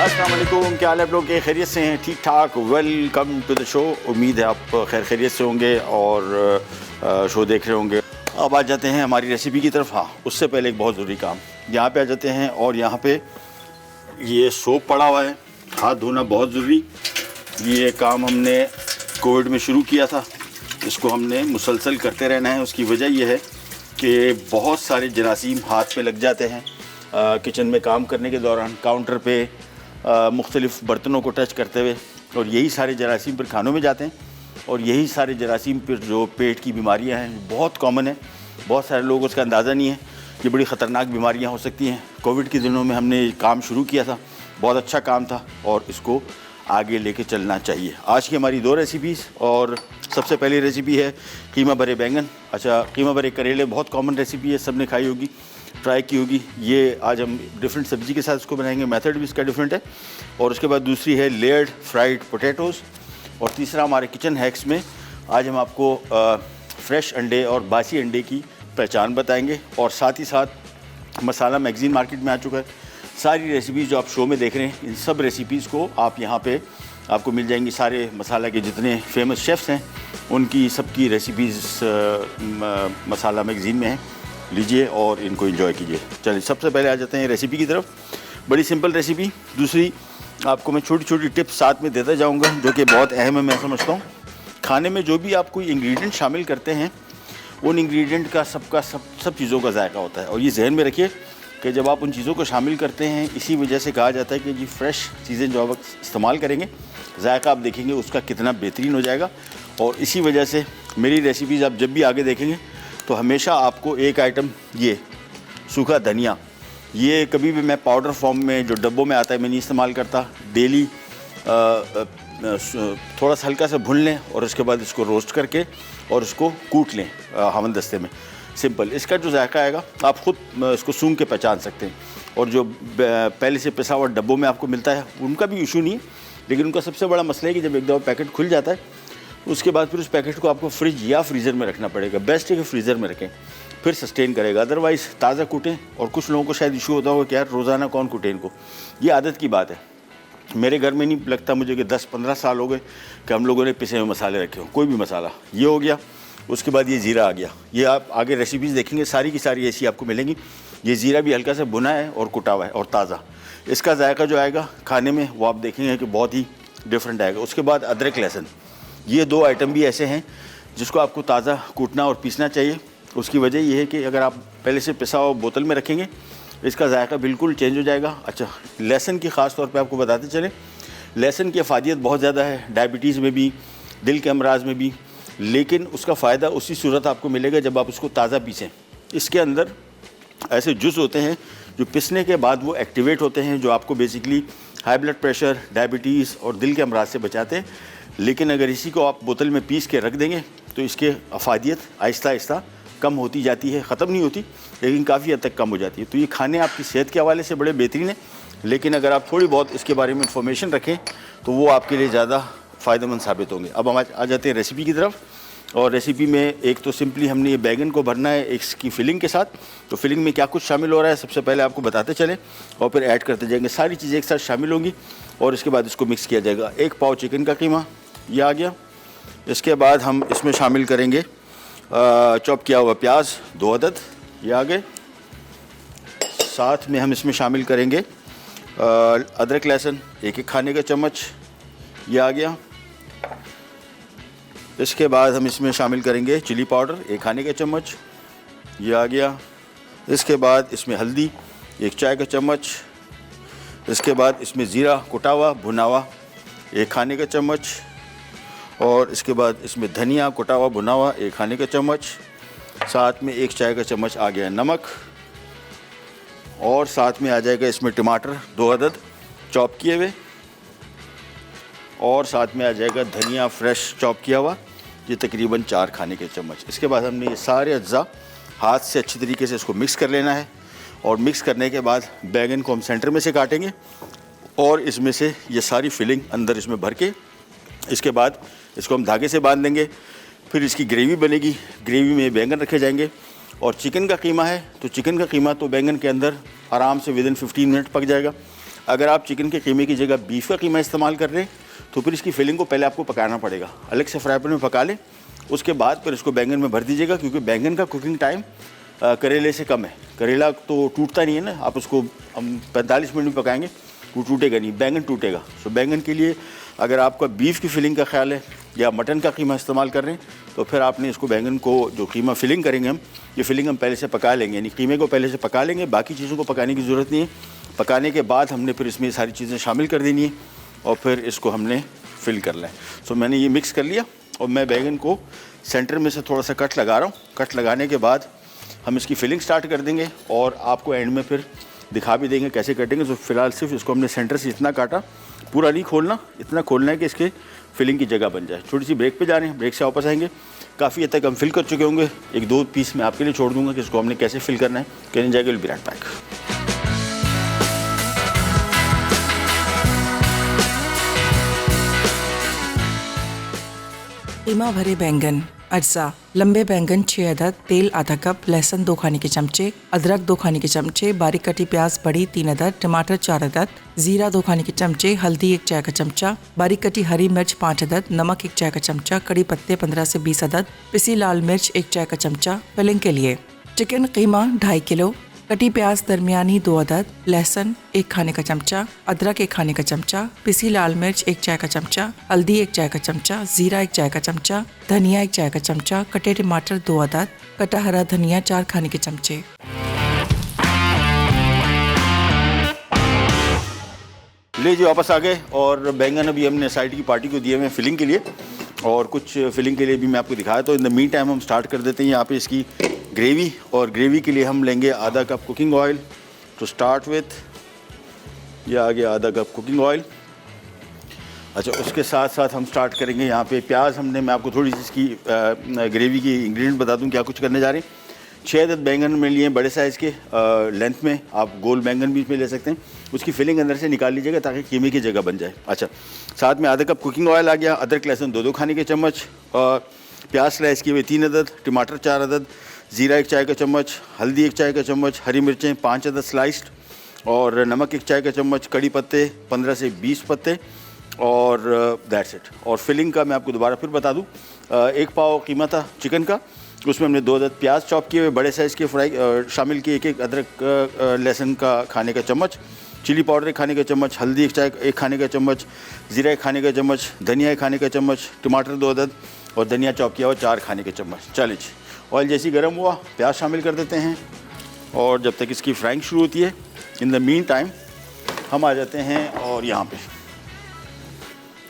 अस्सलाम वालेकुम, क्या हाल है आप लोग के? खैरियत से हैं? ठीक ठाक। Welcome to the show. उम्मीद है आप खैर खैरियत से होंगे और शो देख रहे होंगे। अब आ जाते हैं हमारी रेसिपी की तरफ। हाँ, उससे पहले एक बहुत ज़रूरी काम, यहाँ पे आ जाते हैं और यहाँ पे ये सोप पड़ा हुआ है, हाथ धोना बहुत ज़रूरी। ये काम हमने कोविड में शुरू किया था, इसको हमने मुसलसल करते रहना है। उसकी वजह यह है कि बहुत सारे जरासीम हाथ पे लग जाते हैं किचन में काम करने के दौरान, काउंटर पे मुख्तलिफ़ बर्तनों को टच करते हुए, और यही सारे जरासीम फिर खानों में जाते हैं और यही सारे जरासीम फिर जो पेट की बीमारियां हैं बहुत कॉमन है। बहुत सारे लोगों को उसका अंदाज़ा नहीं है, ये बड़ी ख़तरनाक बीमारियां हो सकती हैं। कोविड के दिनों में हमने ये काम शुरू किया था, बहुत अच्छा काम था और इसको आगे लेके चलना चाहिए। आज की हमारी दो रेसिपीज़, और सबसे पहली रेसिपी है कीमा भरे बैंगन। अच्छा, कीमा भरे करेले बहुत कॉमन रेसिपी है, सब ने खाई होगी, ट्राई की होगी। ये आज हम डिफरेंट सब्ज़ी के साथ इसको बनाएंगे, मेथड भी इसका डिफरेंट है। और उसके बाद दूसरी है लेयर्ड फ्राइड पोटैटोज़। और तीसरा हमारे किचन हैक्स में आज हम आपको फ्रेश अंडे और बासी अंडे की पहचान बताएंगे। और साथ ही साथ मसाला मैगज़ीन मार्केट में आ चुका है। सारी रेसिपीज़ जो आप शो में देख रहे हैं, इन सब रेसिपीज़ को आप यहाँ पे आपको मिल जाएंगी। सारे मसाला के जितने फेमस शेफ़्स हैं उनकी सबकी रेसिपीज़ मसाला मैगज़ीन में है, लीजिए और इनको एंजॉय कीजिए। चलिए सबसे पहले आ जाते हैं रेसिपी की तरफ। बड़ी सिंपल रेसिपी। दूसरी आपको मैं छोटी छोटी टिप्स साथ में देता जाऊंगा जो कि बहुत अहम है, मैं समझता हूँ। खाने में जो भी आप कोई इंग्रेडिएंट शामिल करते हैं, उन इंग्रेडिएंट का सब चीज़ों का जायका होता है। और ये जहन में रखिए कि जब आप उन चीज़ों को शामिल करते हैं, इसी वजह से कहा जाता है कि जी फ्रेश चीज़ें जो आप इस्तेमाल करेंगे, जायका आप देखेंगे उसका कितना बेहतरीन हो जाएगा। और इसी वजह से मेरी रेसिपीज़ आप जब भी आगे देखेंगे तो हमेशा आपको एक आइटम, ये सूखा धनिया, ये कभी भी मैं पाउडर फॉर्म में जो डब्बों में आता है मैं नहीं इस्तेमाल करता। डेली थोड़ा सा हल्का सा भून लें और उसके बाद इसको रोस्ट करके और उसको कूट लें हमन दस्ते में। सिंपल, इसका जो जायका आएगा आप ख़ुद इसको सूंघ के पहचान सकते हैं। और जो पहले से पिसा हुआ डब्बों में आपको मिलता है उनका भी इशू नहीं है, लेकिन उनका सबसे बड़ा मसला है कि जब एक दफ़ा पैकेट खुल जाता है उसके बाद फिर उस पैकेट को आपको फ्रिज या फ्रीज़र में रखना पड़ेगा। बेस्ट है कि फ्रीज़र में रखें, फिर सस्टेन करेगा। अदरवाइज़ ताज़ा कूटें। और कुछ लोगों को शायद इशू होता होगा कि यार रोज़ाना कौन कूटे इनको, ये आदत की बात है। मेरे घर में नहीं लगता मुझे कि 10-15 साल हो गए कि हम लोगों ने पिसे हुए मसाले रखे हों। कोई भी मसाला, ये हो गया, उसके बाद ये ज़ीरा आ गया। ये आप आगे रेसिपीज़ देखेंगे सारी की सारी ऐसी आपको मिलेंगी। ये ज़ीरा भी हल्का सा भुना है और कुटा हुआ है और ताज़ा। इसका जायका जो आएगा खाने में वो आप देखेंगे कि बहुत ही डिफरेंट आएगा। उसके बाद अदरक लहसुन, ये दो आइटम भी ऐसे हैं जिसको आपको ताज़ा कूटना और पीसना चाहिए। उसकी वजह यह है कि अगर आप पहले से पिसा हुआ बोतल में रखेंगे, इसका जायका बिल्कुल चेंज हो जाएगा। अच्छा, लहसुन की ख़ास तौर पे आपको बताते चलें, लहसुन की अफादियत बहुत ज़्यादा है, डायबिटीज़ में भी, दिल के अमराज में भी। लेकिन उसका फ़ायदा उसी सूरत आपको मिलेगा जब आप उसको ताज़ा पीसें। इसके अंदर ऐसे जुज़ होते हैं जो पिसने के बाद वो एक्टिवेट होते हैं, जो आपको basically high blood pressure, diabetes और दिल के अमराज से बचाते हैं। लेकिन अगर इसी को आप बोतल में पीस के रख देंगे तो इसके अफादियत आहिस्ता आहिस्ता कम होती जाती है, ख़त्म नहीं होती लेकिन काफ़ी हद तक कम हो जाती है। तो ये खाने आपकी सेहत के हवाले से बड़े बेहतरीन है, लेकिन अगर आप थोड़ी बहुत इसके बारे में इंफॉर्मेशन रखें तो वो आपके लिए ज़्यादा फ़ायदेमंद साबित होंगे। अब हम आ जाते हैं रेसिपी की तरफ। और रेसिपी में एक तो सिंपली हमने ये बैंगन को भरना है इसकी फिलिंग के साथ। तो फिलिंग में क्या कुछ शामिल हो रहा है सबसे पहले आपको बताते चलें और फिर ऐड करते जाएंगे। सारी चीज़ें एक साथ शामिल होंगी और इसके बाद इसको मिक्स किया जाएगा। 1 पाव चिकन का कीमा ये आ गया। इसके बाद हम इसमें शामिल करेंगे चॉप किया हुआ प्याज 2 अदद, ये आ गए। साथ में हम इसमें शामिल करेंगे अदरक लहसुन 1-1 खाने का चम्मच, ये आ गया। इसके बाद हम इसमें शामिल करेंगे चिली पाउडर 1 खाने का चम्मच, ये आ गया। इसके बाद इसमें हल्दी 1 चाय का चम्मच। इसके बाद इसमें ज़ीरा कुटा हुआ भुना हुआ 1 खाने का चम्मच। और इसके बाद इसमें धनिया कुटा हुआ भुना हुआ 1 खाने का चम्मच। साथ में 1 चाय का चम्मच आ गया नमक। और साथ में आ जाएगा इसमें टमाटर 2 अदद चॉप किए हुए। और साथ में आ जाएगा धनिया फ्रेश चॉप किया हुआ, ये तकरीबन 4 खाने के चम्मच। इसके बाद हमने ये सारे अज्जा हाथ से अच्छी तरीके से इसको मिक्स कर लेना है। और मिक्स करने के बाद बैंगन को हम सेंटर में से काटेंगे और इसमें से ये सारी फिलिंग अंदर इसमें भर के इसके बाद इसको हम धागे से बांध देंगे। फिर इसकी ग्रेवी बनेगी, ग्रेवी में बैंगन रखे जाएंगे। और चिकन का कीमा है तो चिकन का कीमा तो बैंगन के अंदर आराम से विदिन 15 मिनट पक जाएगा। अगर आप चिकन के कीमे की जगह बीफ का कीमा इस्तेमाल कर रहे हैं तो फिर इसकी फिलिंग को पहले आपको पकाना पड़ेगा, अलग से फ्राई पैन में पका लें, उसके बाद फिर इसको बैंगन में भर दीजिएगा, क्योंकि बैंगन का कुकिंग टाइम करेले से कम है। करेला तो टूटता नहीं है ना, आप उसको हम 45 मिनट में पकाएंगे वो टूटेगा नहीं, बैंगन टूटेगा। सो बैंगन के लिए अगर आपका बीफ की फिलिंग का ख्याल है या मटन का कीमा इस्तेमाल कर रहे हैं तो फिर आपने इसको बैंगन को जो कीमा फिलिंग करेंगे हम, ये फिलिंग हम पहले से पका लेंगे, यानी कीमे को पहले से पका लेंगे, बाकी चीज़ों को पकाने की ज़रूरत नहीं है। पकाने के बाद हमने फिर इसमें सारी चीज़ें शामिल कर देनी है और फिर इसको हमने फिल कर लें। सो मैंने ये मिक्स कर लिया और मैं बैंगन को सेंटर में से थोड़ा सा कट लगा रहा हूँ। कट लगाने के बाद हम इसकी फिलिंग स्टार्ट कर देंगे और आपको एंड में फिर दिखा भी देंगे कैसे कटेंगे। तो फिलहाल सिर्फ इसको हमने सेंटर से इतना काटा, पूरा नहीं खोलना, इतना खोलना है कि इसके फिलिंग की जगह बन जाए। छोटी सी ब्रेक पे जा रहे हैं, ब्रेक से वापस आएंगे। काफ़ी हद तक हम फिल कर चुके होंगे, 1-2 पीस मैं आपके लिए छोड़ दूंगा कि इसको हमने कैसे फिल करना है। कहने जाएगा विल बी राइट बैक। कीमा भरे बैंगन, अज्जा, लंबे बैंगन 6 अदद, तेल आधा कप, लहसुन 2 खाने के चमचे, अदरक 2 खाने के चमचे, बारीक कटी प्याज बड़ी 3 अदद, टमाटर 4 अदद, जीरा 2 खाने के चमचे, हल्दी 1 चाय का चमचा, बारीक कटी हरी मिर्च 5 अदद, नमक 1 चाय का चमचा, कड़ी पत्ते 15 से 20 अदद, पिसी लाल मिर्च 1 चाय का चमचा। फिलिंग के लिए चिकन कीमा 2.5 किलो, कटी प्याज दरमियानी 2 अदद, लहसुन 1 खाने का चमचा, अदरक 1 खाने का चमचा, पिसी लाल मिर्च 1 चाय का चमचा, हल्दी 1 चाय का चमचा, जीरा 1 चाय का चमचा, धनिया 1 चाय का चमचा, कटे टमाटर 2 अदद, कटा हरा धनिया 4 खाने के चमचे। ले जी वापस आ गए और बैंगन अभी हमने साइड की पार्टी को दिए हुए हैं फिलिंग के लिए, और कुछ फिलिंग के लिए भी मैं आपको दिखाया। तो इन द मीन टाइम हम स्टार्ट कर देते हैं यहाँ पे इसकी ग्रेवी, और ग्रेवी के लिए हम लेंगे आधा cup cooking oil to start with. ये आ गया आधा कप कुकिंग ऑयल। अच्छा, उसके साथ साथ हम स्टार्ट करेंगे यहाँ पे प्याज। मैं आपको थोड़ी सी इसकी ग्रेवी की इंग्रेडिएंट बता दूँ क्या कुछ करने जा रहे हैं। 6 अदद बैंगन में लिए बड़े साइज़ के लेंथ में, आप गोल बैंगन भी इसमें ले सकते हैं। उसकी फिलिंग अंदर से निकाल लीजिएगा ताकि कीमे की जगह बन जाए। अच्छा, साथ में आधा कप कुकिंग ऑयल आ गया, अदरक लहसुन 2-2 खाने के चम्मच, प्याज स्लाइस किए हुए 3 अदद, टमाटर 4 अदद, जीरा 1 चाय का चम्मच, हल्दी 1 चाय का चम्मच, हरी मिर्चें 5 अदद स्लाइस्ड, और नमक 1 चाय का चम्मच, कड़ी पत्ते 15 से 20 पत्ते, और दैट्स इट। और फिलिंग का मैं आपको दोबारा फिर बता दूं, 1 पाव कीमा था चिकन का, उसमें हमने 2 अदद प्याज चॉप किए हुए बड़े साइज़ के फ्राई शामिल किए, 1 अदरक लहसुन का खाने का चम्मच, चिली पाउडर 1 खाने का चम्मच, हल्दी 1 खाने का चम्मच, जीरा 1 खाने का चम्मच, धनिया 1 खाने का चम्मच, टमाटर 2 अदद और धनिया चॉप किया हुआ 4 खाने के चम्मच। चलिए, ऑयल जैसी गर्म हुआ प्याज शामिल कर देते हैं, और जब तक इसकी फ्राइंग शुरू होती है इन द मीन टाइम हम आ जाते हैं और यहाँ पे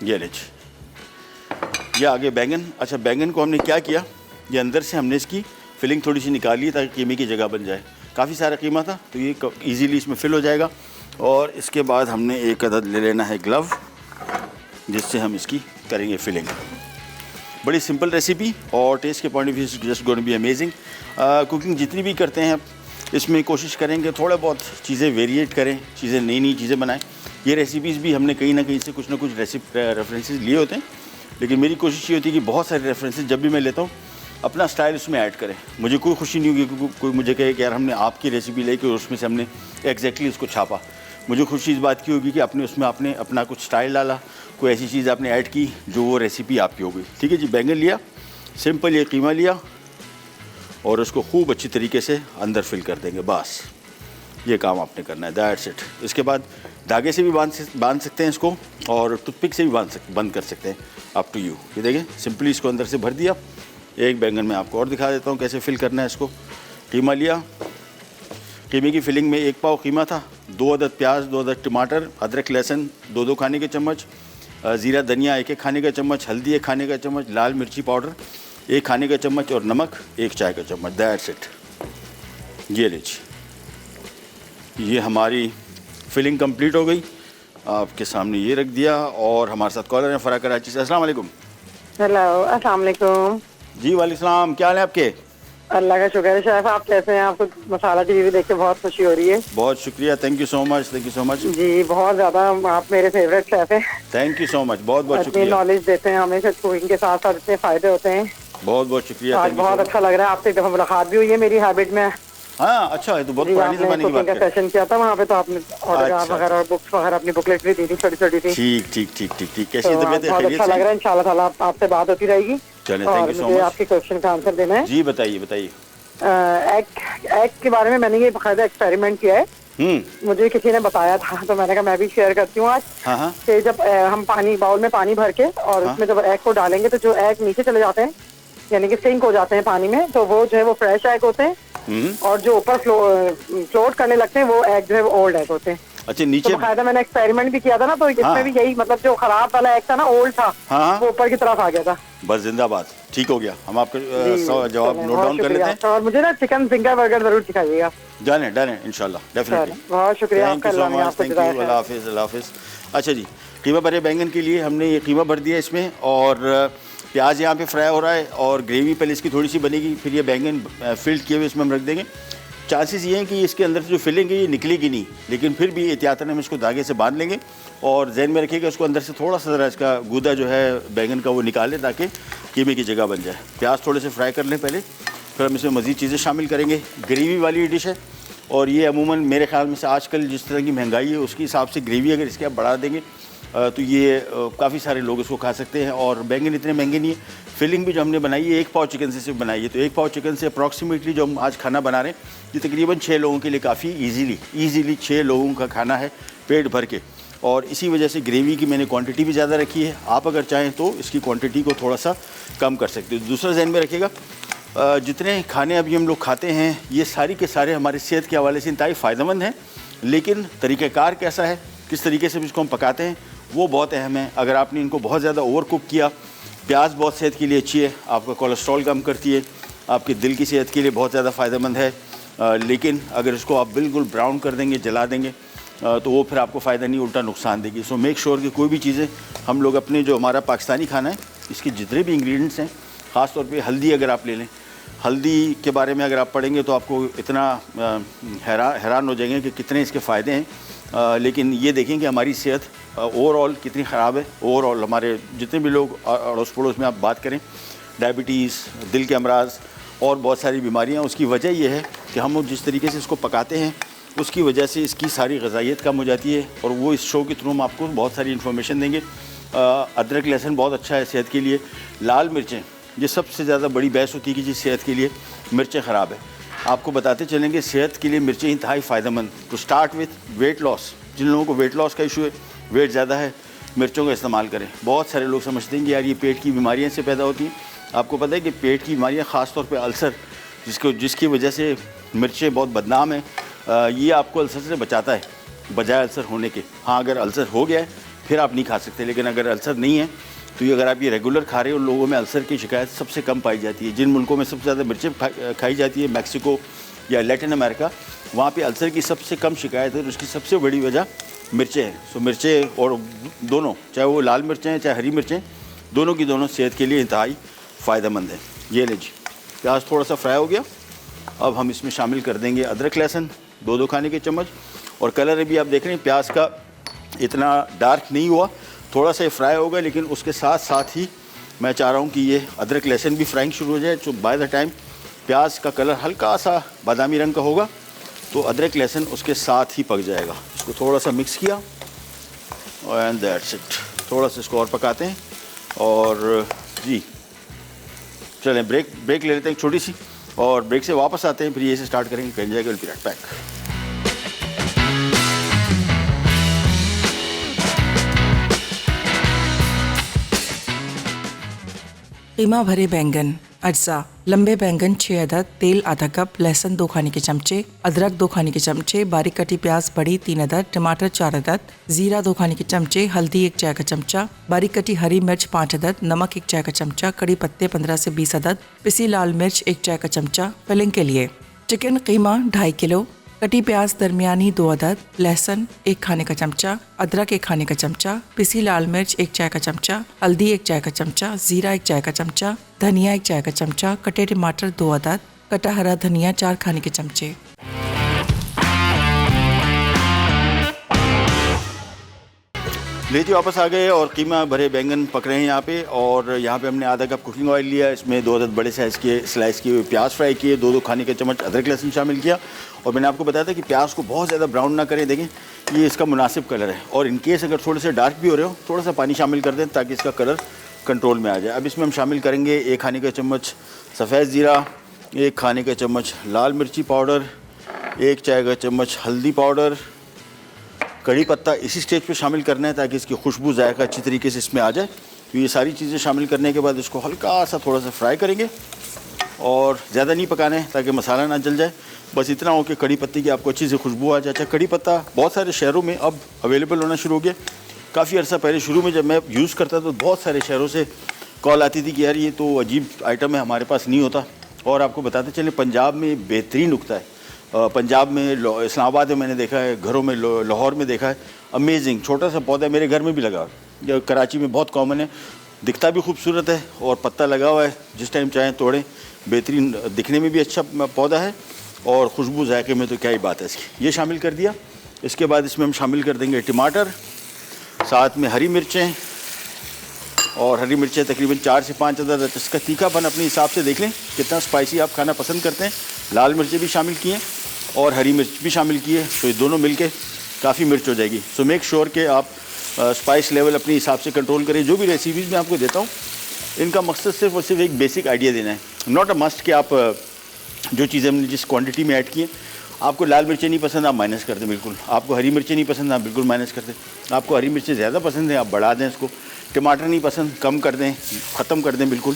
ये लीजिए, ये आगे बैंगन। अच्छा, बैंगन को हमने क्या किया, ये अंदर से हमने इसकी फिलिंग थोड़ी सी निकाली ताकि कीमे की जगह बन जाए। काफ़ी सारा कीमा था तो ये इजीली इसमें फिल हो जाएगा। और इसके बाद हमने 1 अदद ले लेना है ग्लव, जिससे हम इसकी करेंगे फिलिंग। बड़ी सिंपल रेसिपी और टेस्ट के पॉइंट ऑफ व्यू से just going to be amazing. Cooking जितनी भी करते हैं इसमें कोशिश करेंगे थोड़ा बहुत चीज़ें वेरिएट करें, चीज़ें नई चीज़ें बनाएं। ये रेसिपीज़ भी हमने कहीं ना कहीं से कुछ ना कुछ रेफरेंसेस लिए होते हैं, लेकिन मेरी कोशिश ये होती है कि बहुत सारे रेफरेंसेस जब भी मैं लेता हूँ अपना स्टाइल उसमें ऐड करें। मुझे कोई खुशी नहीं होगी कि कोई मुझे कहे कि यार हमने आपकी रेसिपी लेके उसमें से हमने एग्जैक्टली उसको छापा। मुझे खुशी इस बात की होगी कि आपने अपना कुछ स्टाइल डाला, कोई ऐसी चीज़ आपने ऐड की जो वो रेसिपी आपकी हो गई। ठीक है जी, बैंगन लिया, सिंपल ये कीमा लिया और उसको खूब अच्छी तरीके से अंदर फिल कर देंगे। बस ये काम आपने करना है, दैट्स इट। इसके बाद धागे से भी बांध सकते हैं इसको, और टूथपिक से भी बंद कर सकते हैं, अप टू यू। ये देखें, सिंपली इसको अंदर से भर दिया। एक बैंगन में आपको और दिखा देता हूँ कैसे फिल करना है इसको। कीमा लिया, कीमे की फिलिंग में 1 पाव कीमा था, 2 अदद प्याज, 2 अदद टमाटर, अदरक लहसुन 2-2 खाने के चम्मच, ज़ीरा धनिया 1-1 खाने का चम्मच, हल्दी 1 खाने का चम्मच, लाल मिर्ची पाउडर 1 खाने का चम्मच और नमक 1 चाय का चम्मच। That's it. ये लीजिए, ये हमारी फिलिंग कंप्लीट हो गई। आपके सामने ये रख दिया। और हमारे साथ कॉलर हैं फ़रा कराची से। अस्सलाम वालेकुम। हेलो, अस्सलाम वालेकुम। जी वालेकुम सलाम, क्या हाल है आपके? अल्लाह का शुक्र है। शेफ आप कैसे हैं? आपको मसाला टीवी देख के बहुत खुशी हो रही है। बहुत शुक्रिया, thank you so much, thank you so much. जी बहुत ज़्यादा, आप मेरे फेवरेट शेफ हैं। थैंक यू सो मच, बहुत बहुत इतनी शुक्रिया। नॉलेज देते हैं हमें, कुकिंग के साथ साथ इतने फ़ायदे होते हैं। बहुत बहुत शुक्रिया। आज बहुत अच्छा लग रहा है, आपसे एक दफ़ा मुलाकात भी हुई है मेरी हैबिट में। हाँ अच्छा है, तो बहुत जी पुरानी आपने ज़माने की कुकिंग बात का कर। सेशन किया था वहाँ पे, तो आपने ऑटोग्राफ अच्छा। वगैरह और बुक्स वगैरह अपनी बुकलेट भी दी थी, छोटी छोटी थी। ठीक ठीक ठीक ठीक ठीक, कैसी तो तबीयत है, बहुत खैरियत अच्छा लग से? रहा है, इंशाल्लाह ताला आपसे बात होती रहेगी। चलें, थैंक और यू सो मुझे मच। आपके क्वेश्चन का आंसर देना है। जी बताइए बताइए। एग के बारे में मैंने ये बाकायदा एक्सपेरिमेंट किया है, मुझे किसी ने बताया था, तो मैंने कहा मैं भी शेयर करती हूँ आज। हाँ हाँ कि जब हम बाउल में पानी भर के और हाँ। उसमें जब एग को डालेंगे तो जो एग नीचे चले जाते हैं, यानी कि सिंक हो जाते हैं पानी में, तो वो जो है वो फ्रेश एग होते हैं, और जो ऊपर फ्लोट करने लगते हैं वो एग जो है वो ओल्ड एग होते हैं। अच्छा तो नीचे। बाकायदा मैंने एक्सपेरिमेंट भी किया था ना, तो इसमें हाँ। भी यही मतलब जो खराब वाला एग था ना, ओल्ड था, हाँ। वो ऊपर की तरफ आ गया था। बस जिंदाबाद, ठीक हो गया। हम आपके जी, जवाब चलें, नोट बहुत डाउन कर शुक्रिया लेते हैं। आपका। और मुझे ना चिकन फिंगर बर्गर जरूर सिखाइएगा। डन है डन है, इंशाल्लाह डेफिनेटली। चलें, बहुत शुक्रिया थैंक आपका, यू सो अल्लाह ने मच, आपको थैंक जज़ाए यू, खैर। अल्लाह हाफिज़ अल्लाह हाफिज़। अच्छा जी, कीमा भरे बैंगन के लिए हमने ये कीमा भर दिया इसमें, और प्याज यहाँ पे फ्राई हो रहा है, और ग्रेवी पहले इसकी थोड़ी सी बनेगी, फिर ये बैंगन फिल्ड किए हुए इसमें हम रख देंगे। चांसेस ये हैं कि इसके अंदर से जो फिलिंग है ये निकलेगी नहीं, लेकिन फिर भी एहतियातन हम इसको धागे से बांध लेंगे, और जहन में रखिएगा उसको अंदर से थोड़ा सा ज़रा इसका गूदा जो है बैंगन का वो निकालें, ताकि कीमे की जगह बन जाए। प्याज थोड़े से फ्राई कर लें पहले, फिर हम इसमें मज़ीद चीज़ें शामिल करेंगे। ग्रेवी वाली डिश है, और ये अमूमन मेरे ख्याल में से आजकल जिस तरह की महंगाई है उसके हिसाब से ग्रेवी अगर इसके आप बढ़ा देंगे तो ये काफ़ी सारे लोग इसको खा सकते हैं। और बैंगन इतने महंगे नहीं है। फिलिंग भी जो हमने बनाई है 1 पाव चिकन से सिर्फ बनाई है, तो 1 पाव चिकन से अप्रॉक्सीमेटली जो हम आज खाना बना रहे हैं ये तकरीबन 6 लोगों के लिए काफ़ी ईजीली 6 लोगों का खाना है पेट भर के। और इसी वजह से ग्रेवी की मैंने क्वांटिटी भी ज़्यादा रखी है। आप अगर चाहें तो इसकी क्वांटिटी को थोड़ा सा कम कर सकते हो। दूसरा जहन में रखिएगा, जितने खाने अभी हम लोग खाते हैं ये सारी के सारे हमारी सेहत के हवाले से इंतहाई फ़ायदेमंद हैं, लेकिन तरीक़ाकार कैसा है, किस तरीके से इसको हम पकाते हैं वो बहुत अहम है। अगर आपने इनको बहुत ज़्यादा ओवर कुक किया, प्याज बहुत सेहत के लिए अच्छी है, आपका कोलेस्ट्रॉल कम करती है, आपके दिल की सेहत के लिए बहुत ज़्यादा फ़ायदेमंद है, लेकिन अगर इसको आप बिल्कुल ब्राउन कर देंगे, जला देंगे, तो वो फिर आपको फ़ायदा नहीं उल्टा नुकसान देगी। सो मेक श्योर कि कोई भी चीज़ें हम लोग अपने जो हमारा पाकिस्तानी खाना है इसके जितने भी इंग्रेडिएंट्स हैं, ख़ास तौर पे हल्दी अगर आप ले लें, हल्दी के बारे में अगर आप पढ़ेंगे तो आपको इतना हैरान हो जाएंगे कि कितने इसके फ़ायदे हैं। लेकिन ये देखें कि हमारी सेहत ओवरऑल कितनी ख़राब है। ओवरऑल हमारे जितने भी लोग अड़ोस पड़ोस में आप बात करें, डायबिटीज़, दिल के अमराज और बहुत सारी बीमारियां, उसकी वजह यह है कि हम जिस तरीके से इसको पकाते हैं उसकी वजह से इसकी सारी ग़िज़ाइयत कम हो जाती है। और वो इस शो के थ्रू हम आपको बहुत सारी इन्फॉर्मेशन देंगे। अदरक लहसुन बहुत अच्छा है सेहत के लिए। लाल मिर्चें, ये सबसे ज़्यादा बड़ी बहस होती है कि जी सेहत के लिए मिर्चें ख़राब है। आपको बताते चलेंगे सेहत के लिए मिर्चें इंतहाई फ़ायदेमंद। To start with weight loss, जिन लोगों को वेट लॉस का इशू है, वेट ज़्यादा है, मिर्चों का इस्तेमाल करें। बहुत सारे लोग समझते हैं कि यार ये पेट की बीमारियों से पैदा होती हैं। आपको पता है कि पेट की बीमारियाँ ख़ास तौर पे अल्सर, जिसकी वजह से मिर्चें बहुत बदनाम हैं, ये आपको अल्सर से बचाता है बजाय अल्सर होने के। हाँ, अगर अल्सर हो गया है फिर आप नहीं खा सकते, लेकिन अगर अल्सर नहीं है तो ये अगर आप ये रेगुलर खा रहे हो, उन लोगों में अल्सर की शिकायत सबसे कम पाई जाती है। जिन मुल्कों में सबसे ज़्यादा मिर्चें खाई जाती है, मैक्सिको या लैटिन अमेरिका, वहाँ पे अल्सर की सबसे कम शिकायत है, और उसकी सबसे बड़ी वजह मिर्चें हैं। सो मिर्चें, और दोनों, चाहे वो लाल मिर्चें हैं चाहे हरी मिर्चें, दोनों की दोनों सेहत के लिए इंतहाई फ़ायदेमंद है। ये ले जी, प्याज थोड़ा सा फ्राई हो गया। अब हम इसमें शामिल कर देंगे अदरक लहसुन 2 खाने के चम्मच। और कलर अभी आप देख रहे हैं प्याज का इतना डार्क नहीं हुआ, थोड़ा सा फ्राई होगा, लेकिन उसके साथ साथ ही मैं चाह रहा हूँ कि ये अदरक लहसुन भी फ्राइंग शुरू हो जाए। तो बाय द टाइम प्याज का कलर हल्का सा बादामी रंग का होगा तो अदरक लहसुन उसके साथ ही पक जाएगा। इसको थोड़ा सा मिक्स किया एंड दैट्स इट। थोड़ा सा इसको और पकाते हैं। और जी चलें ब्रेक ले लेते हैं छोटी सी, और ब्रेक से वापस आते हैं, फिर ये से स्टार्ट करेंगे। कहीं जाएगा विल बी राइट बैक। कीमा भरे बैंगन, अज्जा, लंबे बैंगन 6 अदद, तेल आधा कप, लहसुन 2 खाने के चमचे, अदरक 2 खाने के चमचे, बारीक कटी प्याज बड़ी 3 अदद, टमाटर 4 अदद, जीरा 2 खाने के चमचे, हल्दी 1 चाय का चमचा, बारीक कटी हरी मिर्च 5 अदद, नमक 1 चाय का चमचा, कड़ी पत्ते 15 से 20 अदद, पिसी लाल मिर्च 1 चाय का चमचा। फिलिंग के लिए चिकन कीमा 2.5 किलो, कटी प्याज दरमियानी 2 अदद, लहसुन 1 खाने का चमचा, अदरक 1 खाने का चमचा, पिसी लाल मिर्च 1 चाय का चमचा, हल्दी 1 चाय का चमचा, जीरा 1 चाय का चमचा, धनिया 1 चाय का चमचा, कटे टमाटर 2 अदद, कटा हरा धनिया 4 खाने के चमचे। लीजिए वापस आ गए और कीमा भरे बैंगन पक रहे हैं यहाँ पे। और यहाँ पे हमने आधा कप कुकिंग ऑयल लिया, इसमें 2 अदद बड़े साइज़ के स्लाइस किए हुए प्याज फ्राई किए, 2 खाने के चम्मच अदरक लहसुन शामिल किया। और मैंने आपको बताया था कि प्याज को बहुत ज़्यादा ब्राउन ना करें, देखें ये इसका मुनासिब कलर है। और इनकेस अगर थोड़े से डार्क भी हो रहे हो, थोड़ा सा पानी शामिल कर दें ताकि इसका कलर कंट्रोल में आ जाए। अब इसमें हम शामिल करेंगे 1 खाने का चम्मच सफ़ेद ज़ीरा, 1 खाने का चम्मच लाल मिर्ची पाउडर, 1 चाय का चम्मच हल्दी पाउडर, कड़ी पत्ता इसी स्टेज पे शामिल करना है ताकि इसकी खुशबू जायका अच्छी तरीके से इसमें आ जाए। तो ये सारी चीज़ें शामिल करने के बाद इसको हल्का सा थोड़ा सा फ्राई करेंगे और ज़्यादा नहीं पकाना है ताकि मसाला ना जल जाए। बस इतना हो कि कड़ी पत्ते की आपको अच्छी से खुशबू आ जाए। अच्छा, कड़ी पत्ता बहुत सारे शहरों में अब अवेलेबल होना शुरू हो गया। काफ़ी अर्सा पहले शुरू में जब मैं यूज़ करता तो बहुत सारे शहरों से कॉल आती थी कि यार ये तो अजीब आइटम है, हमारे पास नहीं होता। और आपको बताते चलें पंजाब में बेहतरीन उगता है। पंजाब में इस्लामाबाद में मैंने देखा है, घरों में लाहौर में देखा है, अमेजिंग छोटा सा पौधा मेरे घर में भी लगा है। कराची में बहुत कॉमन है, दिखता भी खूबसूरत है और पत्ता लगा हुआ है, जिस टाइम चाहें तोड़ें। बेहतरीन, दिखने में भी अच्छा पौधा है और खुशबू जायके में तो क्या ही बात है इसकी। ये शामिल कर दिया। इसके बाद इसमें हम शामिल कर देंगे टमाटर, साथ में हरी मिर्चें। और हरी मिर्चें तकरीबन 4 से 5 अदद। इसका तीखापन अपने हिसाब से देख लें कितना स्पाइसी आप खाना पसंद करते हैं। लाल मिर्चें भी शामिल किए और हरी मिर्च भी शामिल किए, तो ये दोनों मिलके काफ़ी मिर्च हो जाएगी। सो मेक श्योर कि आप स्पाइस लेवल अपने हिसाब से कंट्रोल करें। जो भी रेसिपीज़ मैं आपको देता हूँ इनका मकसद सिर्फ और सिर्फ एक बेसिक आइडिया देना है, नॉट अ मस्ट कि आप जो चीज़ें हमने जिस क्वांटिटी में ऐड की हैं। आपको लाल मिर्चें नहीं पसंद, आप माइनस कर दें बिल्कुल। आपको हरी मिर्चें नहीं पसंद, आप बिल्कुल माइनस कर दें। आपको हरी मिर्चें ज़्यादा पसंद है, आप बढ़ा दें इसको। टमाटर नहीं पसंद, कम कर दें, ख़त्म कर दें बिल्कुल।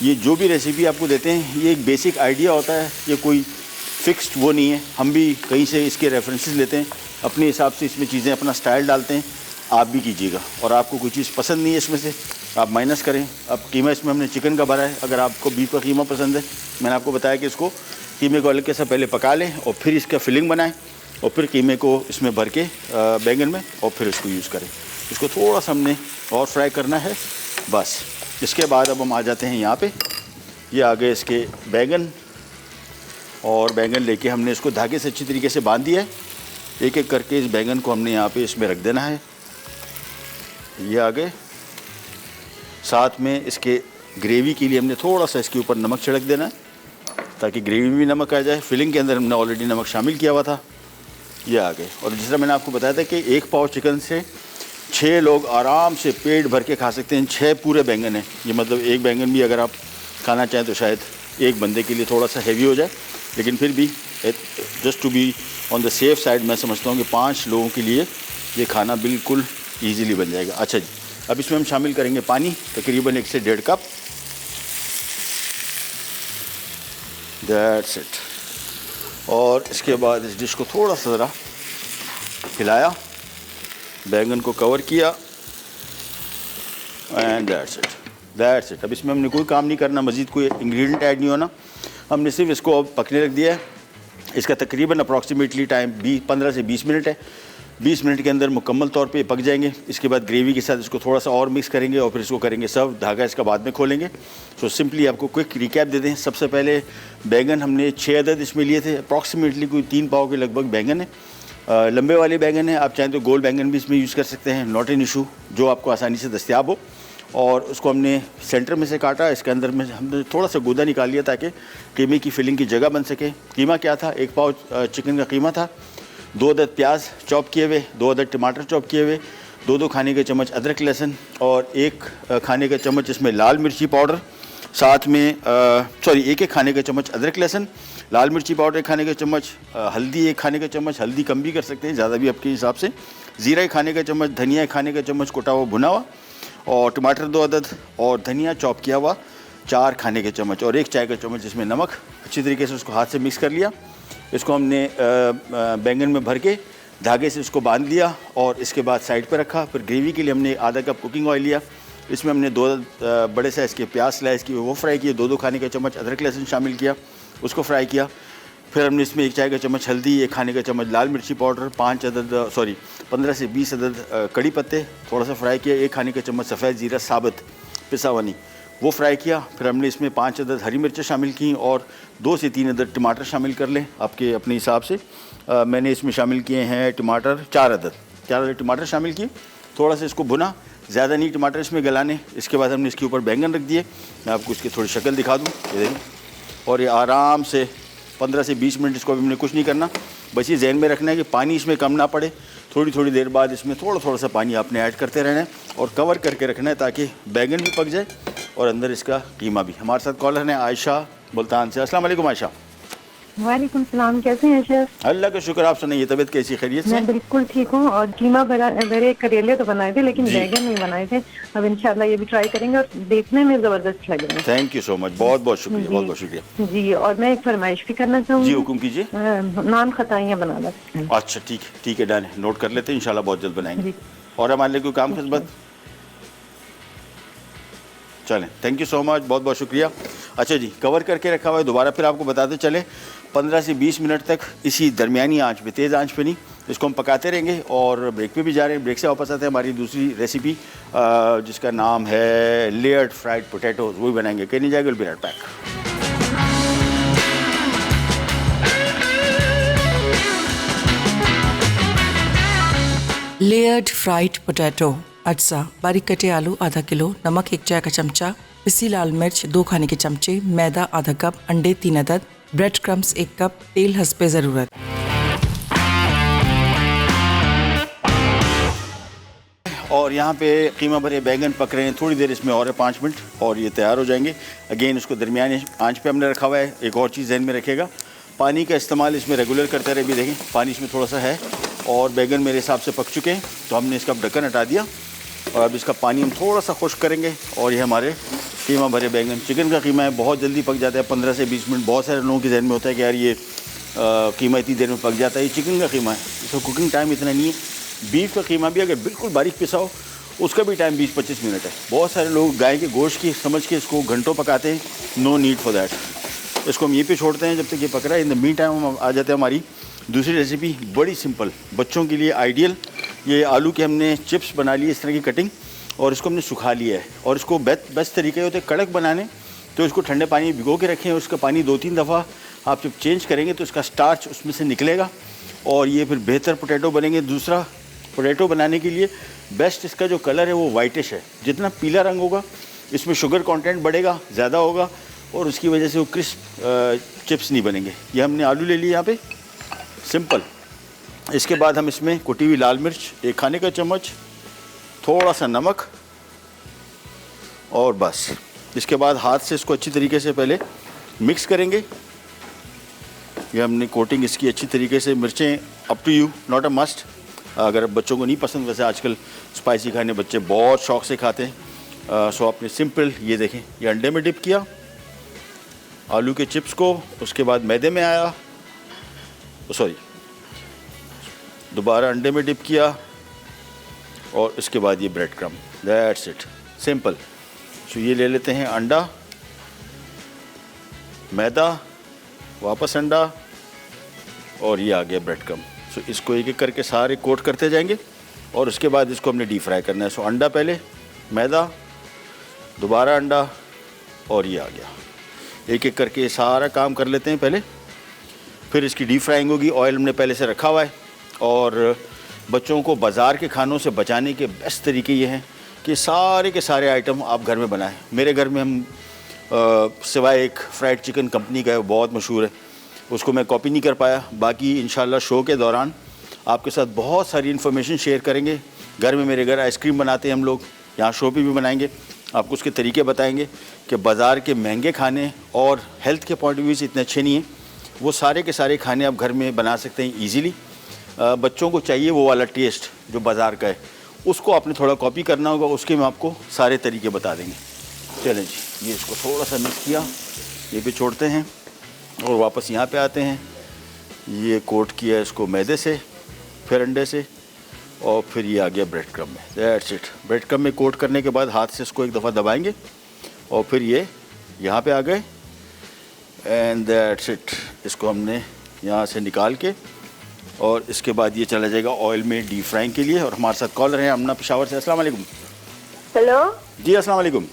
ये जो भी रेसिपी आपको देते हैं ये एक बेसिक आइडिया होता है, ये कोई फिक्स्ड वो नहीं है। हम भी कहीं से इसके रेफरेंसेस लेते हैं, अपने हिसाब से इसमें चीज़ें अपना स्टाइल डालते हैं। आप भी कीजिएगा। और आपको कोई चीज़ पसंद नहीं है इसमें से, आप माइनस करें। अब कीमा इसमें हमने चिकन का भरा है, अगर आपको बीफ का कीमा पसंद है, मैंने आपको बताया कि इसको कीमे को हल्के से पहले पका लें और फिर इसका फिलिंग बनाएं और फिर कीमे को इसमें भर के बैंगन में और फिर इसको यूज़ करें। इसको थोड़ा सा हमने और फ्राई करना है बस। इसके बाद अब हम आ जाते हैं यहाँ पे। ये आ गए इसके बैंगन और बैंगन लेके हमने इसको धागे से अच्छी तरीके से बांध दिया है। एक एक करके इस बैंगन को हमने यहाँ पे इसमें रख देना है। ये आ गए। साथ में इसके ग्रेवी के लिए हमने थोड़ा सा इसके ऊपर नमक छिड़क देना है ताकि ग्रेवी में नमक आ जाए। फिलिंग के अंदर हमने ऑलरेडी नमक शामिल किया हुआ था। ये आ गए। और जिस तरह मैंने आपको बताया था कि 1 पाव चिकन से 6 लोग आराम से पेट भर के खा सकते हैं। 6 पूरे बैंगन हैं। ये मतलब एक बैंगन भी अगर आप खाना चाहें तो शायद एक बंदे के लिए थोड़ा सा हैवी हो जाए, लेकिन फिर भी just to be on the safe side मैं समझता हूँ कि 5 लोगों के लिए ये खाना बिल्कुल ईजीली बन जाएगा। अच्छा जी, अब इसमें हम शामिल करेंगे पानी, तकरीबन 1 से 1.5 कप। That's it. और इसके बाद इस डिश को थोड़ा सा ज़रा हिलाया, बैंगन को कवर किया एंड दैट्स इट। अब इसमें हमने कोई काम नहीं करना, मज़ीद कोई इंग्रेडिएंट ऐड नहीं होना। हमने सिर्फ इसको अब पकने रख दिया है। इसका तकरीबन अप्रॉक्सीमेटली टाइम 15 से 20 मिनट है। 20 मिनट के अंदर मुकम्मल तौर पे पक जाएंगे। इसके बाद ग्रेवी के साथ इसको थोड़ा सा और मिक्स करेंगे और फिर इसको करेंगे सर्व। धागा इसका बाद में खोलेंगे। सो सिंपली आपको क्विक रिकैप दे दें। सबसे पहले बैंगन हमने 6 अदद इसमें लिए थे। अप्रॉक्सीमेटली कोई 3 पाव के लगभग बैंगन है। लंबे वाले बैंगन है, आप चाहें तो गोल बैंगन भी इसमें यूज़ कर सकते हैं, नॉट एन इशू, जो आपको आसानी से दस्तियाब हो। और उसको हमने सेंटर में से काटा। इसके अंदर में हमने थोड़ा सा गूदा निकाल लिया ताकि कीमे की फिलिंग की जगह बन सके। कीमा क्या था, 1 पाव चिकन का कीमा था। 2 अदद प्याज चॉप किए हुए, 2 अदद टमाटर चॉप किए हुए, 2 खाने के चम्मच अदरक लहसुन और 1 खाने का चम्मच इसमें लाल मिर्ची पाउडर। साथ में 1 खाने का चम्मच अदरक लहसुन, लाल मिर्ची पाउडर 1 खाने का चम्मच, हल्दी 1 खाने का चम्मच, हल्दी कम भी कर सकते हैं, ज़्यादा भी आपके हिसाब से। ज़ीरा 1 खाने का चम्मच, धनिया 1 खाने का चम्मच कुटा हुआ भुना हुआ, और टमाटर 2 अदद और धनिया चॉप किया हुआ 4 खाने के चम्मच और 1 चाय का चम्मच इसमें नमक। अच्छी तरीके से उसको हाथ से मिक्स कर लिया। इसको हमने बैंगन में भर के धागे से उसको बांध लिया और इसके बाद साइड पर रखा। फिर ग्रेवी के लिए हमने आधा कप कुकिंग ऑयल लिया। इसमें हमने 2 बड़े साइज़ के प्याज स्लाइस किए वो फ्राई किए, 2 खाने का चम्मच अदरक लहसुन शामिल किया, उसको फ्राई किया। फिर हमने इसमें 1 चाय का चम्मच हल्दी, 1 खाने का चम्मच लाल मिर्ची पाउडर, 15 से 20 अदद कड़ी पत्ते थोड़ा सा फ्राई किया, 1 खाने का चम्मच सफ़ेद ज़ीरा साबुत पिसा हुआ नहीं, वो फ्राई किया। फिर हमने इसमें 5 अदद हरी मिर्चें शामिल की और 2 से 3 अदद टमाटर शामिल कर लें आपके अपने हिसाब से। मैंने इसमें शामिल किए हैं टमाटर 4 अदद टमाटर शामिल किए। थोड़ा सा इसको भुना, ज़्यादा नहीं टमाटर इसमें गलाने। इसके बाद हमने इसके ऊपर बैंगन रख दिए। मैं आपको इसकी थोड़ी शक्ल दिखा दूँ, ये देखें। और ये आराम से 15 से 20 मिनट इसको अभी हमने कुछ नहीं करना, बस ये जहन में रखना है कि पानी इसमें कम ना पड़े। थोड़ी थोड़ी देर बाद इसमें थोड़ा थोड़ा सा पानी आपने ऐड करते रहना है और कवर करके रखना है ताकि बैंगन भी पक जाए और अंदर इसका कीमा भी। हमारे साथ कॉलर है आयशा मुल्तान से। अस्सलाम वालेकुम आयशा। वालेकुम सलाम, कैसे हैं शेफ? अल्लाह का शुक्र, आप सुनाइए, तबीयत कैसी, खैरियत से? मैं बिल्कुल ठीक हूँ। और कीमा मेरे करेले तो बनाए थे लेकिन बैगन नहीं बनाए थे। अब इंशाल्लाह ये भी ट्राई करेंगे और देखने में जबरदस्त लग रहे हैं। थैंक यू सो मच, बहुत बहुत शुक्रिया, बहुत बहुत शुक्रिया जी। और मैं एक फरमाइश भी करना चाहूँगी। जी, हुक्म कीजिए। नान खताइयाँ बनाना। अच्छा ठीक है, डन है, नोट कर लेते हैं, इंशाल्लाह बहुत जल्द बनाएंगे। जी। और हमारे लिए कोई काम खिदमत? चलें, थैंक यू सो मच, बहुत बहुत शुक्रिया। अच्छा जी, कवर करके रखा हुआ है, दोबारा फिर आपको बताते चले 15 से 20 मिनट तक इसी दरमियानी आंच पे, तेज़ आंच पे नहीं, इसको हम पकाते रहेंगे। और ब्रेक पे भी जा रहे हैं। ब्रेक से वापस आते हैं, हमारी दूसरी रेसिपी जिसका नाम है लेयर्ड फ्राइड पोटैटोज़, वही बनाएंगे। कहीं नहीं जाएगा, will be right back. Layered fried potato, अज्जा, बारीक कटे आलू आधा किलो, नमक 1 चाय का चमचा, पिसी लाल मिर्च 2 खाने के चमचे, मैदा आधा कप, अंडे 3 अदद, ब्रेड क्रम्स 1 कप, तेल हस्बे ज़रूरत। और यहाँ पे कीमा भरे बैंगन पक रहे हैं, थोड़ी देर इसमें और है 5 मिनट और ये तैयार हो जाएंगे। अगेन इसको दरमियानी आंच पे हमने रखा हुआ है। एक और चीज़ ध्यान में रखिएगा, पानी का इस्तेमाल इसमें रेगुलर करते रहे। भी देखें पानी इसमें थोड़ा सा है और बैंगन मेरे हिसाब से पक चुके हैं, तो हमने इसका ढक्कन हटा दिया और अब इसका पानी हम थोड़ा सा खुश्क करेंगे। और ये हमारे कीमा भरे बैंगन, चिकन का कीमा है, बहुत जल्दी पक जाता है, 15 से 20 मिनट। बहुत सारे लोगों के जहन में होता है कि यार ये कीमा इतनी देर में पक जाता है। ये चिकन का कीमा है, इसका कुकिंग टाइम इतना नहीं है। बीफ का कीमा भी अगर बिल्कुल बारीक पिसा हो उसका भी टाइम 20-25 मिनट है। बहुत सारे लोग गाय के गोश्त की समझ के इसको घंटों पकाते हैं, नो नीड फॉर दैट। इसको हम ये पे छोड़ते हैं जब तक ये पक रहा है। इन द मीन टाइम हम आ जाते हैं हमारी दूसरी रेसिपी, बड़ी सिंपल, बच्चों के लिए आइडियल। ये आलू के हमने चिप्स बना लिए, इस तरह की कटिंग, और इसको हमने सुखा लिया है। और इसको बेस्ट तरीके होते हैं कड़क बनाने, तो इसको ठंडे पानी में भिगो के रखें। उसका पानी 2-3 दफ़ा आप जब चेंज करेंगे तो इसका स्टार्च उसमें से निकलेगा और ये फिर बेहतर पोटैटो बनेंगे। दूसरा, पोटैटो बनाने के लिए बेस्ट इसका जो कलर है वो वाइटिश है। जितना पीला रंग होगा इसमें शुगर कंटेंट बढ़ेगा, ज़्यादा होगा और उसकी वजह से वो क्रिस्प चिप्स नहीं बनेंगे। ये हमने आलू ले लिए यहाँ पे, सिंपल। इसके बाद हम इसमें कुटी हुई लाल मिर्च 1 खाने का चम्मच, थोड़ा सा नमक और बस। इसके बाद हाथ से इसको अच्छी तरीके से पहले मिक्स करेंगे। ये हमने कोटिंग इसकी अच्छी तरीके से, मिर्चें up to you, not a must. अगर बच्चों को नहीं पसंद, वैसे आजकल स्पाइसी खाने बच्चे बहुत शौक से खाते हैं। सो आपने सिंपल, ये देखें, ये अंडे में डिप किया आलू के चिप्स को, उसके बाद मैदे में आया, सॉरी दोबारा अंडे में डिप किया और इसके बाद ये bread crumb, that's it, simple. सो ये ले लेते हैं अंडा, मैदा, वापस अंडा और ये आ गया ब्रेड क्रम। सो इसको एक एक करके सारे कोट करते जाएंगे और उसके बाद इसको हमने डीप फ्राई करना है। सो अंडा पहले, मैदा, दोबारा अंडा और ये आ गया। एक एक करके सारा काम कर लेते हैं पहले, फिर इसकी डीप फ्राइंग होगी। ऑयल हमने पहले से रखा हुआ है। और बच्चों को बाज़ार के खानों से बचाने के बेस्ट तरीके ये हैं कि सारे के सारे आइटम आप घर में बनाएं। मेरे घर में हम सिवाय एक फ्राइड चिकन कंपनी का है, वो बहुत मशहूर है, उसको मैं कॉपी नहीं कर पाया। बाकी इंशाल्लाह शो के दौरान आपके साथ बहुत सारी इन्फॉर्मेशन शेयर करेंगे। घर में, मेरे घर आइसक्रीम बनाते हैं हम लोग, यहाँ शो पे भी बनाएंगे, आपको उसके तरीके बताएंगे कि बाज़ार के महंगे खाने और हेल्थ के पॉइंट ऑफ व्यू से इतने अच्छे नहीं हैं। वो सारे के सारे खाने आप घर में बना सकते हैं ईजीली। बच्चों को चाहिए वो वाला टेस्ट जो बाज़ार का है, उसको आपने थोड़ा कॉपी करना होगा, उसके मैं आपको सारे तरीके बता देंगे। चलें जी, ये इसको थोड़ा सा मिक्स किया, ये भी छोड़ते हैं और वापस यहाँ पे आते हैं। ये कोट किया इसको मैदे से, फिर अंडे से और फिर ये आ गया ब्रेड क्रम में, दैट्स इट। ब्रेड क्रम में कोट करने के बाद हाथ से इसको एक दफ़ा दबाएंगे और फिर ये यहाँ पे आ गए एंड दैट्स इट। इसको हमने यहाँ से निकाल के और इसके बाद ये चला जाएगा ऑयल में डीप फ्राइंग के लिए। और हमारे साथ कॉलर हैं अमना पेशावर से। अस्सलाम वालेकुम। हेलो जी अस्सलाम वालेकुम।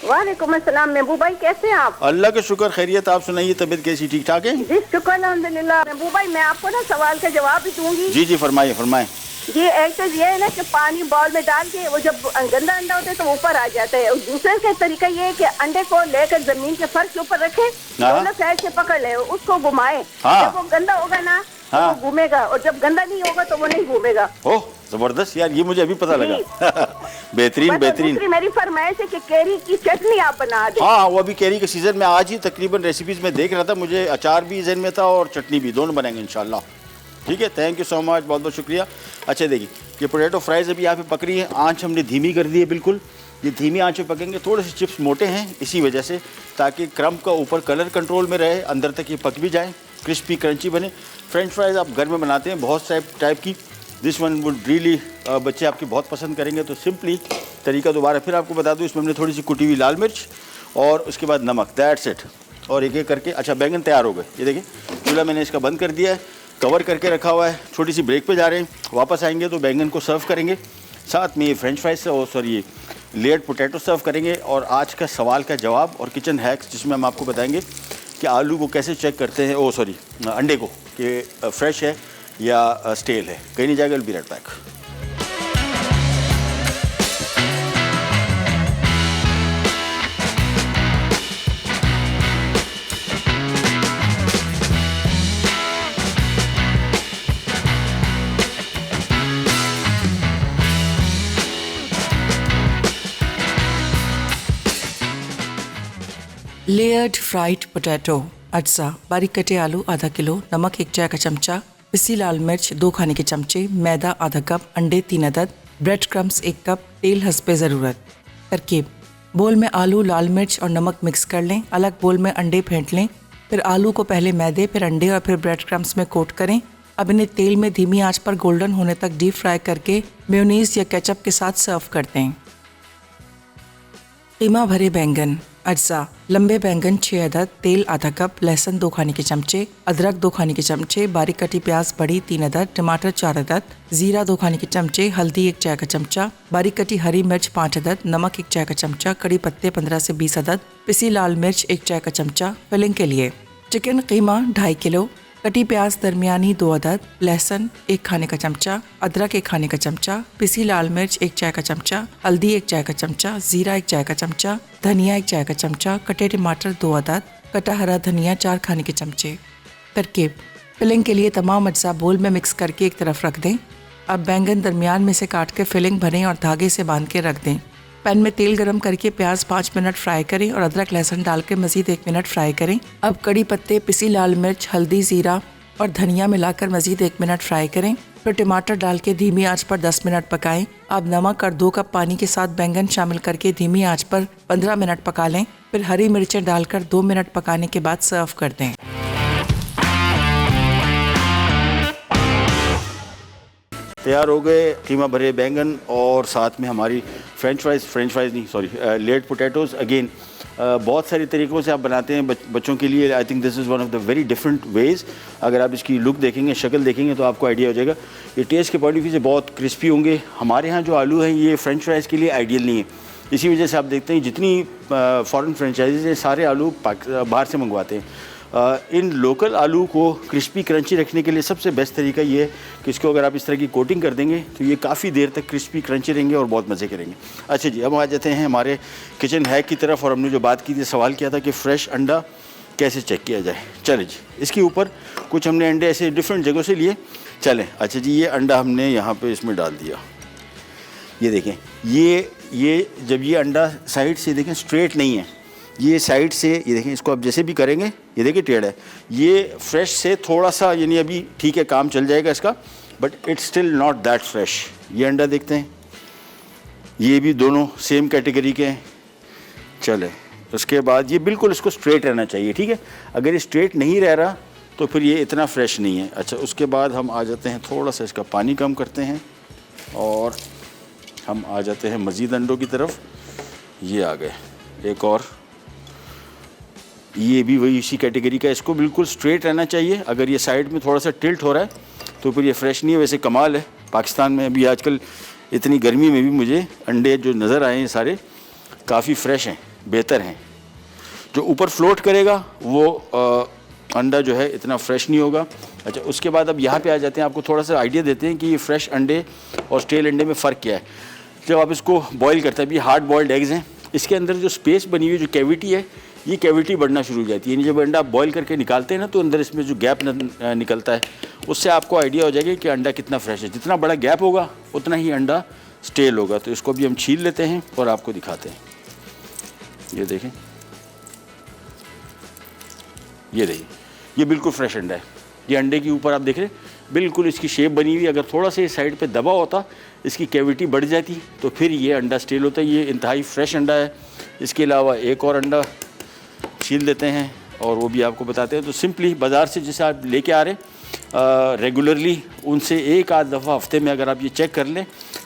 वालेकुम अस्सलाम। महबू भाई कैसे हैं आप? अल्लाह का शुक्र, खैरियत। आप सुनाइए, तबीयत कैसी, ठीक ठाक है? जी शुक्र अल्हम्दुलिल्लाह। महबू भाई मैं आपको ना सवाल का जवाब भी दूंगी। जी जी फरमाइए फरमाएं। ये एक्सरसाइज ये है ना कि पानी बॉल में डाल के वो जब गंदा अंडा होता है तो ऊपर आ जाता है। और दूसरे का तरीका ये है कि अंडे को लेकर जमीन के फर्श के ऊपर रखे, दोनों साइड से पकड़ ले, उसको घुमाए। जब वो गंदा होगा ना तो वो घूमेगा, और जब गंदा नहीं होगा तो वो नहीं घूमेगा। ओह जबरदस्त यार, ये मुझे अभी पता लगा। बेहतरीन बेहतरीन। दूसरी मेरी फरमाइश है कि कैरी की चटनी आप बना दें। हाँ, वो अभी कैरी के सीजन में आज ही तकरीबन रेसिपीज में देख रहा था, मुझे अचार भी जहन में था और चटनी भी, दोनों बनाएंगे इंशाल्लाह। ठीक है, थैंक यू सो मच, बहुत बहुत शुक्रिया। अच्छा देखिए, ये पोटैटो फ्राइज अभी यहाँ पे पक रही है, आँच हमने धीमी कर दी है बिल्कुल। ये धीमी आँच पे पकेंगे, थोड़े से चिप्स मोटे हैं इसी वजह से, ताकि क्रम्ब का ऊपर कलर कंट्रोल में रहे, अंदर तक ये पक भी जाए, क्रिस्पी क्रंची बने। फ्रेंच फ्राइज़ आप घर में बनाते हैं बहुत टाइप की, दिस वन वुड रियली बच्चे आपके बहुत पसंद करेंगे। तो सिंपली तरीका दोबारा फिर आपको बता दूँ, इसमें हमने थोड़ी सी कुटी हुई लाल मिर्च और उसके बाद नमक, दैट्स इट। और एक एक करके, अच्छा बैंगन तैयार हो गए, ये देखिए चूल्हा मैंने इसका बंद कर दिया है, कवर करके रखा हुआ है। छोटी सी ब्रेक पे जा रहे हैं, वापस आएंगे तो बैंगन को सर्व करेंगे, साथ में ये फ्रेंच फ्राइज से, और सॉरी ये लेयर्ड पोटैटो सर्व करेंगे। और आज का सवाल का जवाब और किचन हैक्स, जिसमें हम आपको बताएंगे कि आलू को कैसे चेक करते हैं, ओ सॉरी अंडे को, कि फ्रेश है या स्टेल है। कहीं नहीं जाएगा, will be right back. Layered fried potato, अज्जा, बारीक कटे आलू आधा किलो, नमक 1 चाय का चमचा, पिसी लाल मिर्च 2 खाने के चमचे, मैदा आधा कप, अंडे 3 अदद, ब्रेड क्रम्स 1 कप, तेल हस्बे ज़रूरत। तरकीब: बोल में आलू, लाल मिर्च और नमक मिक्स कर लें, अलग बोल में अंडे फेंट लें, फिर आलू को पहले मैदे, फिर अंडे और फिर ब्रेड क्रम्स में कोट करें। अब इन्हें तेल में धीमी आंच पर गोल्डन होने तक डीप फ्राई करके मेयोनीज या केचप के साथ सर्व करते हैं। कीमा भरे बैंगन, अज्जा, लंबे बैंगन 6 अदद, तेल आधा कप, लहसुन 2 खाने के चमचे, अदरक 2 खाने के चमचे, बारीक कटी प्याज बड़ी 3 अदद, टमाटर 4 अदद, जीरा 2 खाने के चमचे, हल्दी 1 चाय का चमचा, बारीक कटी हरी मिर्च 5 अदद, नमक 1 चाय का चमचा, कड़ी पत्ते 15 से 20 अदद, पिसी लाल मिर्च 1 चाय का चमचा। फिलिंग के लिए चिकन कीमा 2.5 किलो, कटी प्याज दरमियानी 2 अदद, लहसुन 1 खाने का चमचा, अदरक 1 खाने का चमचा, पिसी लाल मिर्च 1 चाय का चमचा, हल्दी 1 चाय का चमचा, जीरा 1 चाय का चमचा, धनिया 1 चाय का चमचा, कटे टमाटर 2 अदद, कटा हरा धनिया 4 खाने के चमचे। तरकीब: फिलिंग के लिए तमाम अज्जा बोल में मिक्स करके एक तरफ रख दें। अब बैंगन दरमियान में से काट के फिलिंग भरें और धागे से बांध के रख दें। पैन में तेल गरम करके प्याज 5 मिनट फ्राई करें और अदरक लहसुन डाल के मज़ीद 1 मिनट फ्राई करें। अब कड़ी पत्ते, पिसी लाल मिर्च, हल्दी, ज़ीरा और धनिया मिलाकर मज़ीद 1 मिनट फ्राई करें। फिर टमाटर डाल के धीमी आंच पर 10 मिनट पकाएं। अब नमक और 2 कप पानी के साथ बैंगन शामिल करके धीमी आंच पर 15 मिनट पका लें। फिर हरी मिर्चें डालकर 2 मिनट पकाने के बाद सर्व कर दें। तैयार हो गए कीमा भरे बैंगन और साथ में हमारी फ्रेंच फ्राइज़ नहीं सॉरी लेयर्ड पोटैटोज़। अगेन बहुत सारे तरीक़ों से आप बनाते हैं बच्चों के लिए। I think this is one of the very different ways. अगर आप इसकी लुक देखेंगे, शक्ल देखेंगे तो आपको आइडिया हो जाएगा। ये टेस्ट के पॉइंट ऑफ व्यू से बहुत क्रिस्पी होंगे। हमारे यहाँ जो आलू हैं ये फ्रेंच फ्राइज़ के लिए आइडियल नहीं है, इसी वजह से आप देखते हैं जितनी फ़ॉरेन फ्रेंचाइजीज़ हैं सारे आलू बाहर से मंगवाते हैं। इन लोकल आलू को क्रिस्पी क्रंची रखने के लिए सबसे बेस्ट तरीका ये है कि इसको अगर आप इस तरह की कोटिंग कर देंगे तो ये काफ़ी देर तक क्रिस्पी क्रंची रहेंगे और बहुत मज़े करेंगे। अच्छा जी, अब आ जाते हैं हमारे किचन हैक की तरफ। और हमने जो बात की थी, सवाल किया था कि फ़्रेश अंडा कैसे चेक किया जाए। चले जी, इसके ऊपर कुछ हमने अंडे ऐसे डिफरेंट जगहों से लिए। चलें, अच्छा जी, ये अंडा हमने यहाँ पर इसमें डाल दिया। ये देखें, ये जब ये अंडा साइड से देखें स्ट्रेट नहीं है, ये साइड से, ये देखें, इसको आप जैसे भी करेंगे ये देखिए टेढ़ा है। ये फ्रेश से थोड़ा सा, यानी अभी ठीक है काम चल जाएगा इसका, but it's still not that fresh. ये अंडा देखते हैं, ये भी दोनों सेम कैटेगरी के हैं। चले, उसके बाद ये बिल्कुल इसको स्ट्रेट रहना चाहिए, ठीक है। अगर ये स्ट्रेट नहीं रह रहा तो फिर ये इतना फ्रेश नहीं है। अच्छा, उसके बाद हम आ जाते हैं, थोड़ा सा इसका पानी कम करते हैं और हम आ जाते हैं मज़ीद अंडों की तरफ। ये आ गए एक और, ये भी वही इसी कैटेगरी का। इसको बिल्कुल स्ट्रेट रहना चाहिए। अगर ये साइड में थोड़ा सा टिल्ट हो रहा है तो फिर ये फ्रेश नहीं है। वैसे कमाल है, पाकिस्तान में अभी आजकल इतनी गर्मी में भी मुझे अंडे जो नज़र आए हैं सारे काफ़ी फ्रेश हैं, बेहतर हैं। जो ऊपर फ्लोट करेगा वो अंडा जो है इतना फ्रेश नहीं होगा। अच्छा, उसके बाद अब यहाँ पे आ जाते हैं, आपको थोड़ा सा आइडिया देते हैं कि ये फ्रेश अंडे और स्टेल अंडे में फ़र्क क्या है। जब आप इसको बॉईल करते हैं, अभी हार्ड बॉइल्ड एग्स हैं, इसके अंदर जो स्पेस बनी हुई जो कैविटी है, ये कैविटी बढ़ना शुरू हो जाती है। जब अंडा आप बॉईल करके निकालते हैं ना, तो अंदर इसमें जो गैप निकलता है, उससे आपको आइडिया हो जाएगा कि अंडा कितना फ्रेश है। जितना बड़ा गैप होगा उतना ही अंडा स्टेल होगा। तो इसको भी हम छील लेते हैं और आपको दिखाते हैं। ये देखें, ये देखिए, ये बिल्कुल फ्रेश अंडा है। ये अंडे के ऊपर आप देख रहे हैं, बिल्कुल इसकी शेप बनी हुई। अगर थोड़ा सा इस साइड पे दबा होता, इसकी कैविटी बढ़ जाती, तो फिर ये अंडा स्टेल होता है। ये इंतहाई फ्रेश अंडा है। इसके अलावा एक और अंडा छील देते हैं और वो भी आपको बताते हैं। तो सिंपली बाज़ार से जैसे आप लेके आ रहे हैं रेगुलरली, उनसे एक आध दफ़ा हफ्ते में अगर आप ये चेक कर लें,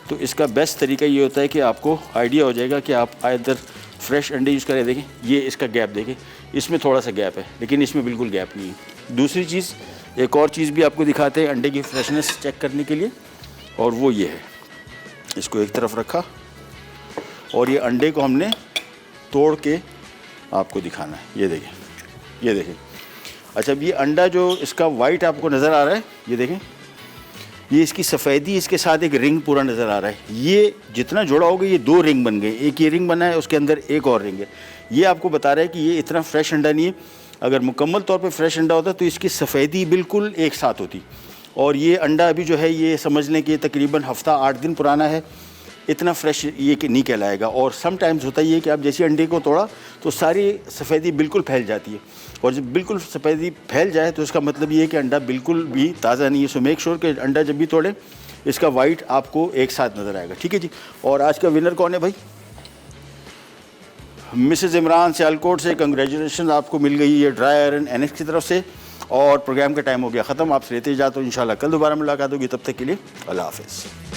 तो इसका बेस्ट तरीका ये होता है कि आपको आइडिया हो जाएगा कि आप इधर फ्रेश अंडे यूज़ करें। देखें, ये इसका गैप देखें, इसमें थोड़ा सा गैप है, लेकिन इसमें बिल्कुल गैप नहीं है। दूसरी चीज़, एक और चीज़ भी आपको दिखाते हैं अंडे की फ्रेशनेस चेक करने के लिए, और वो ये है। इसको एक तरफ रखा और ये अंडे को हमने तोड़ के आपको दिखाना है। ये देखें, ये देखें। अच्छा, अब ये अंडा जो इसका वाइट आपको नज़र आ रहा है, ये देखें, ये इसकी सफ़ेदी, इसके साथ एक रिंग पूरा नज़र आ रहा है। ये जितना जोड़ा होगा, ये 2 रिंग बन गए। एक ये रिंग बना है, उसके अंदर एक और रिंग है। ये आपको बता रहा है कि ये इतना फ्रेश अंडा नहीं है। अगर मुकम्मल तौर पे फ्रेश अंडा होता तो इसकी सफ़ेदी बिल्कुल एक साथ होती। और ये अंडा अभी जो है, ये समझ लें कि तकरीबन हफ्ता 8 दिन पुराना है। इतना फ्रेश ये नहीं कहलाएगा। और समटाइम्स होता ही है कि आप जैसे अंडे को तोड़ा तो सारी सफ़ेदी बिल्कुल फैल जाती है, और जब बिल्कुल सफ़ेदी फैल जाए तो इसका मतलब ये है कि अंडा बिल्कुल भी ताज़ा नहीं है। सो मेक श्योर कि अंडा जब भी तोड़ें, इसका वाइट आपको एक साथ नज़र आएगा। ठीक है जी। और आज का विनर कौन है भाई? मिसेज़ इमरान सियालकोट से कंग्रेचुलेशन, आपको मिल गई ये ड्राई आयरन एनएक्स की तरफ से। और प्रोग्राम का टाइम हो गया ख़त्म, आपसे लेते जाते हो। इंशाल्लाह कल दोबारा मुलाकात होगी, तब तक के लिए अल्लाह हाफ़िज़।